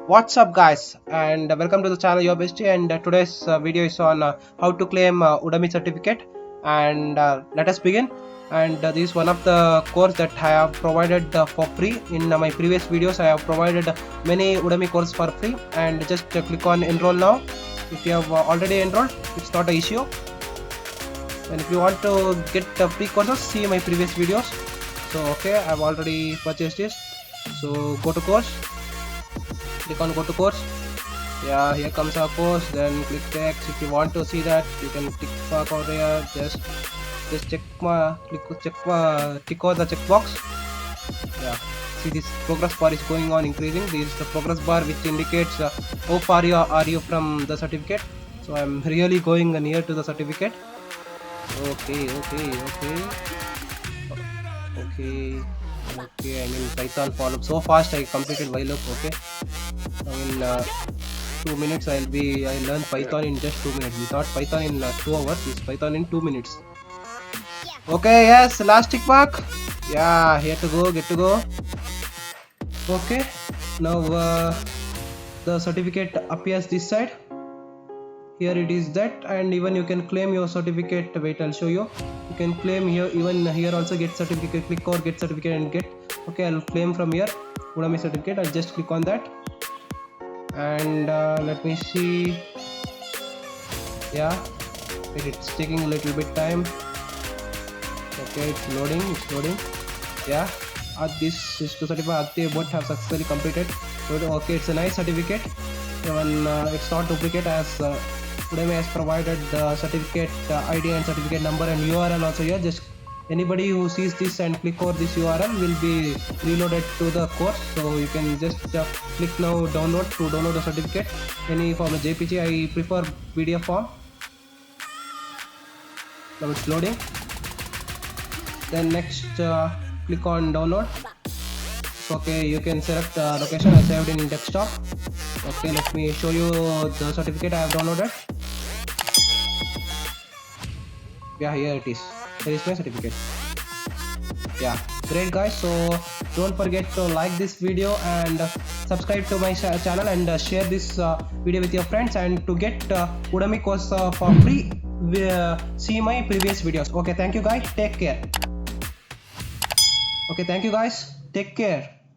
What's up guys, and welcome to the channel your bestie. And today's video is on how to claim Udemy certificate. And let us begin. And this is one of the course that I have provided for free. In my previous videos I have provided many Udemy courses for free, and just click on enroll now. If you have already enrolled, it's not an issue. And if you want to get free courses, see my previous videos. So okay, I have already purchased this. So go to course, click on go to course. Yeah, here comes our course. Then click text. If you want to see that, you can tick mark over here. Just tick on the checkbox. Yeah, see this progress bar is going on increasing. This is the progress bar which indicates how far are you from the certificate. So I'm really going near to the certificate. Okay. I mean Python follow so fast. I completed while loop. Okay, in 2 minutes I learned Python in just 2 minutes. We thought Python in 2 hours. It's Python in 2 minutes. Okay, yes, last tick mark. Yeah, here to go, get to go. Okay, now the certificate appears this side. Here it is that, and even you can claim your certificate. Wait, I'll show you. You can claim here, even here also get certificate. Click or get certificate and get. Okay, I'll claim from here Udemy certificate. I'll just click on that, and let me see. Yeah, it's taking a little bit time. Okay, it's loading. Yeah, this is to certify both have successfully completed. Okay, it's a nice certificate. Even it's not duplicate, as Udemy has provided the certificate ID and certificate number and URL also here. Just anybody who sees this and click over this URL will be reloaded to the course. So you can just click now download to download the certificate. Any form of JPG, I prefer PDF form. Now it's loading. Then next click on download. Okay, you can select location. I saved in desktop. Okay, let me show you the certificate I have downloaded. Yeah, here it is. Here is my certificate. Yeah, great guys. So don't forget to like this video and subscribe to my channel, and share this video with your friends. And to get Udemy course for free, see my previous videos. Okay, thank you guys, take care. Okay, thank you guys, take care.